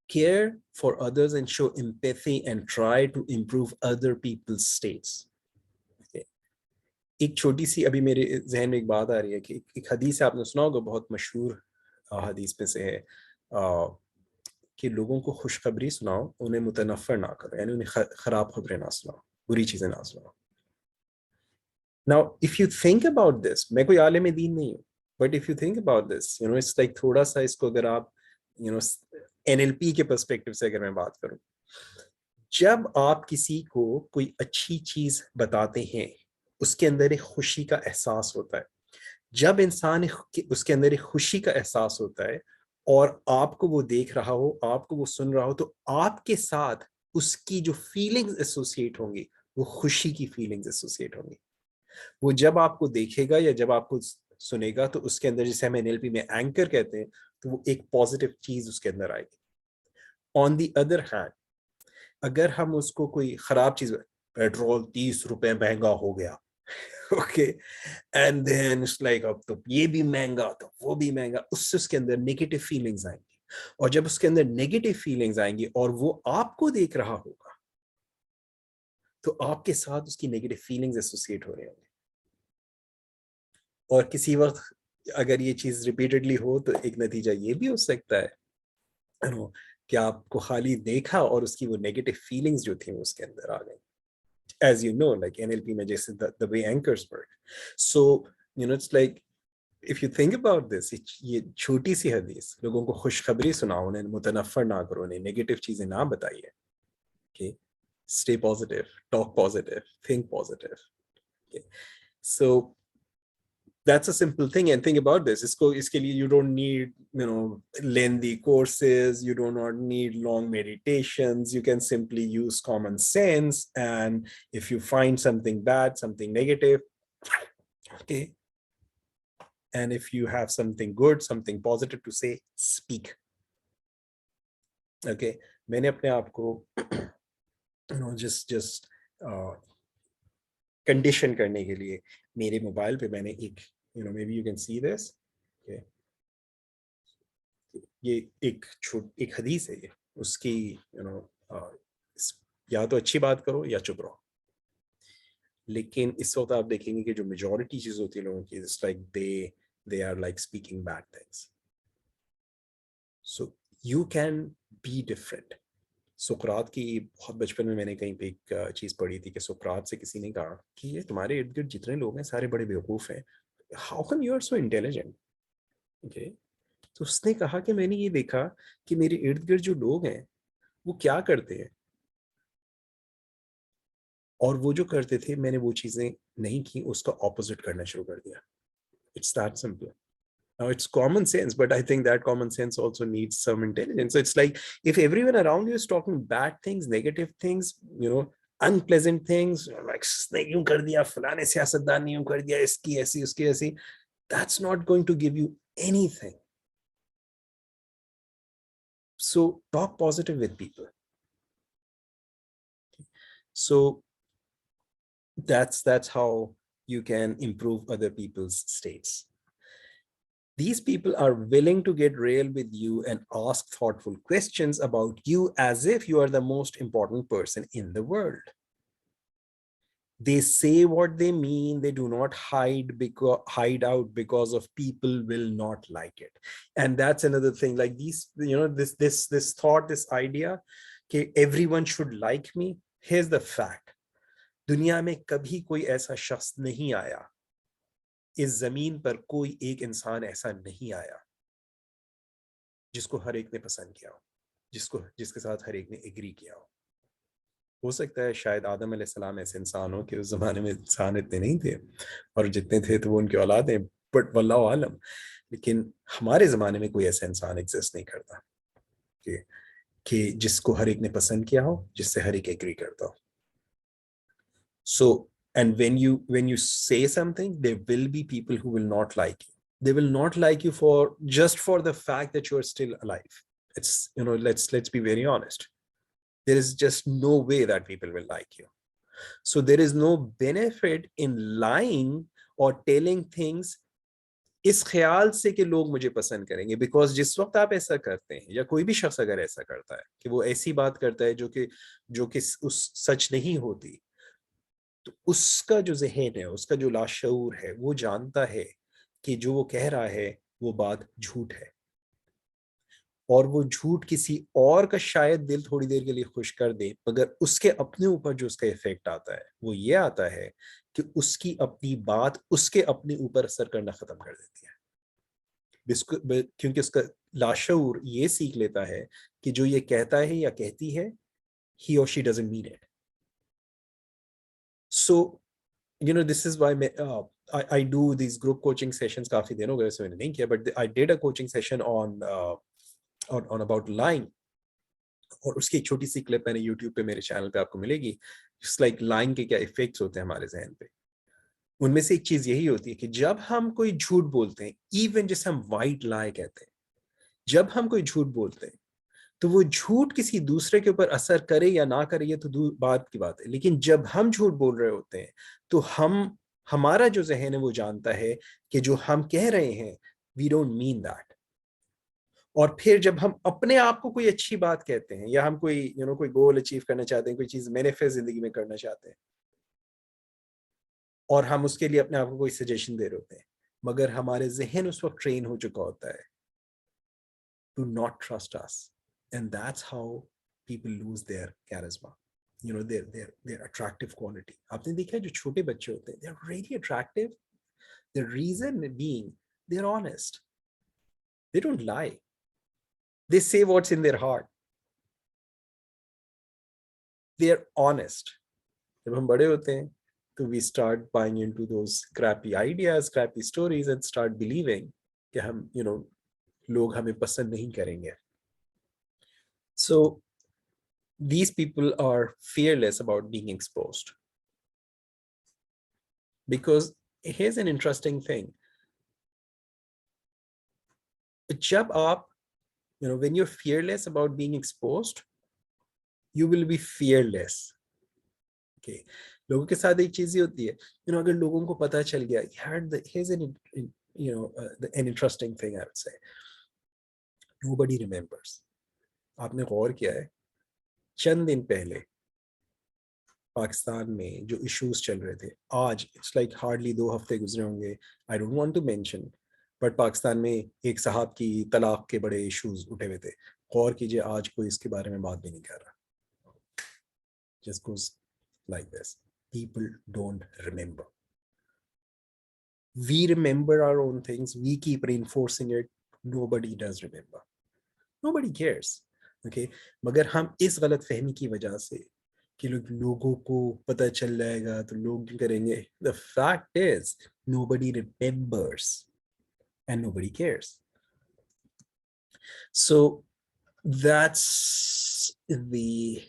care for others and show empathy and try to improve other people's states. Okay. एक छोटी सी अभी मेरे जहन में एक बात आ रही है कि एक हदीस आपने सुना होगा, बहुत मशहूर हदीस में से है कि लोगों को खुशखबरी सुनाओ, उन्हें मुतनफ़र ना करो, यानी उन्हें खराब खबरें ना सुनाओ, बुरी चीजें ना सुनाओ. Now, if you think about this, मैं कोई आलिम दीन नहीं हूँ, but if you think about this, it's like थोड़ा सा इसको अगर आप, NLP के पर्सपेक्टिव से अगर मैं बात करूँ, जब आप किसी को कोई अच्छी चीज बताते हैं, उसके अंदर एक खुशी का एहसास होता है. जब इंसान उसके अंदर एक खुशी का एहसास होता है और आपको वो देख रहा हो, आपको वो सुन रहा हो, तो आपके साथ उसकी जो फीलिंग्स एसोसिएट होंगी, वो खुशी की फीलिंग्स एसोसिएट होंगी. वो जब आपको देखेगा या जब आपको सुनेगा, तो उसके अंदर, जिसे हम एनएलपी में एंकर कहते हैं, तो वो एक पॉजिटिव चीज उसके अंदर आएगी. ऑन दी अदर हैंड, अगर हम उसको कोई खराब चीज, पेट्रोल 30 रुपए महंगा हो गया, okay, and then it's like अब तो ये भी महंगा, तो वो भी महंगा, उससे उसके अंदर नेगेटिव फीलिंग्स आएंगी. और जब उसके अंदर नेगेटिव फीलिंग्स आएंगी और वो आपको देख रहा होगा, तो आपके साथ उसकी नेगेटिव फीलिंग्स एसोसिएट हो रहे होंगे. और किसी वक्त अगर ये चीज रिपीटेडली हो, तो एक नतीजा ये भी हो सकता है कि आपको खाली देखा और उसकी वो नेगेटिव फीलिंग्स जो थी वो उसके अंदर आ गई. As you know, like NLP में जैसे the way anchors work. So, it's like, if you think about this, ये छोटी सी हदीस, लोगों को खुशखबरी सुनाओ, उन्हें मुतनफ़र ना करो, उन्हें नेगेटिव चीजें ना बताइए. Okay, stay positive, talk positive, think positive. Okay, so that's a simple thing. And think about this, इसके लिए you don't need lengthy courses, you do not need long meditations, you can simply use common sense. And if you find something bad, something negative, okay, and if you have something good, something positive to say, speak. Okay, मैंने अपने आप को just condition करने के लिए मेरे mobile पे मैंने एक, maybe you can see this, okay, ये एक हदीस है, ये उसकी, या तो अच्छी बात करो या चुप रहो. लेकिन इस वक्त आप देखेंगे कि जो मेजॉरिटी चीज होती है लोगों की, it's like they are like speaking bad things. So you can be different. सुकरात की बहुत बचपन में मैंने कहीं पे एक चीज पढ़ी थी कि सुकरात से किसी ने कहा कि ये तुम्हारे इर्द गिर्द जितने लोग हैं सारे बड़े बेवकूफ हैं, how come you are so intelligent. Okay, तो उसने कहा कि मैंने ये देखा कि मेरे इर्द गिर्द जो लोग हैं वो क्या करते हैं, और वो जो करते थे मैंने वो चीजें नहीं की, उसका ऑपोजिट करना शुरू कर दिया. It's that simple. Now it's common sense, but I think that common sense also needs some intelligence. So it's like, if everyone around you is talking bad things, negative things, unpleasant things, like इसने यूं कर दिया, फलाने सियासतदान ने यूं कर दिया, इसकी ऐसी उसकी ऐसी, that's not going to give you anything. So talk positive with people. So that's how you can improve other people's states. These people are willing to get real with you and ask thoughtful questions about you as if you are the most important person in the world. They say what they mean. They do not hide out because of people will not like it. And that's another thing. Like these, this thought, this idea, that everyone should like me. Here's the fact. दुनिया में कभी कोई ऐसा शख्स नहीं आया, इस जमीन पर कोई एक इंसान ऐसा नहीं आया जिसको हर एक ने पसंद किया हो, जिसके साथ हर एक ने एग्री किया हो सकता है शायद आदम अलैहिस्सलाम ऐसे इंसान हो कि उस जमाने में इंसान इतने नहीं थे, और जितने थे तो वो उनके औलाद हैं, बट वल्लाहु आलम. लेकिन हमारे जमाने में कोई ऐसा इंसान एग्जिस्ट नहीं करता कि जिसको हर एक ने पसंद किया हो, जिससे हर एक एग्री करता हो. So, and when you say something, there will be people who will not like you. They will not like you just for the fact that you are still alive. It's, let's be very honest. There is just no way that people will like you. So there is no benefit in lying or telling things इस ख्याल से कि लोग मुझे पसंद करेंगे, because जिस वक्त आप ऐसा करते हैं या कोई भी शख्स अगर ऐसा करता है कि वो ऐसी बात करता है जो कि उस सच नहीं होती, तो उसका जो जहन है, उसका जो लाशऊर है, वो जानता है कि जो वो कह रहा है वो बात झूठ है, और वो झूठ किसी और का शायद दिल थोड़ी देर के लिए खुश कर दे, मगर उसके अपने ऊपर जो उसका इफेक्ट आता है वो ये आता है कि उसकी अपनी बात उसके अपने ऊपर असर करना खत्म कर देती है, क्योंकि उसका लाशऊर ये सीख लेता है कि जो ये कहता है या कहती है, he or she doesn't mean it. So, this is why I do these group coaching sessions. काफी दिन हो गए वैसे मैंने नहीं किया, but I did a coaching session on about lying. और उसकी एक छोटी सी क्लिप मैंने YouTube पे मेरे चैनल पे आपको मिलेगी, just like lying के क्या इफेक्ट्स होते हैं हमारे जहन पे। उनमें से एक चीज यही होती है कि जब हम कोई झूठ बोलते हैं, इवन जिसे हम वाइट लाई कहते हैं, जब हम कोई झूठ बोलते हैं तो वो झूठ किसी दूसरे के ऊपर असर करे या ना करे ये तो बात की बात है, लेकिन जब हम झूठ बोल रहे होते हैं तो हमारा जो जहन है वो जानता है कि जो हम कह रहे हैं वी डोंट मीन दैट। और फिर जब हम अपने आप को कोई अच्छी बात कहते हैं या हम कोई कोई गोल अचीव करना चाहते हैं, कोई चीज मैनिफेस्ट जिंदगी में करना चाहते हैं, और हम उसके लिए अपने आप को कोई सजेशन दे रहे होते हैं, मगर हमारे जहन उस वक्त ट्रेन हो चुका होता है to not trust us, and that's how people lose their charisma, their attractive quality. आपने देखा है जो छोटे बच्चे होते हैं, they're really attractive. The reason being they're honest, they don't lie, they say what's in their heart, they're honest. जब हम बड़े होते हैं तो we start buying into those crappy ideas, crappy stories, and start believing कि हम लोग हमें पसंद नहीं करेंगे. So these people are fearless about being exposed, because here's an interesting thing. जब आप when you're fearless about being exposed, you will be fearless. Okay, लोगों के साथ एक चीज ही होती है, अगर लोगों को पता चल गया यार, here's an interesting thing I would say. Nobody remembers. आपने गौर किया है, चंद दिन पहले पाकिस्तान में जो इश्यूज चल रहे थे, आज इट्स लाइक हार्डली 2 हफ्ते गुजरे होंगे, I don't want to mention, but Pakistan में एक साहब की तलाक के बड़े इश्यूज उठे हुए थे। गौर कीजिए, आज कोई इसके बारे में बात भी नहीं कर रहा। Just goes like this, people don't remember. We remember our own things, we keep reinforcing it, nobody does remember, nobody cares. Okay, मगर हम इस गलत फहमी की वजह से कि लोगों को पता चल जाएगा तो लोग करेंगे, the fact is nobody remembers and nobody cares. So that's the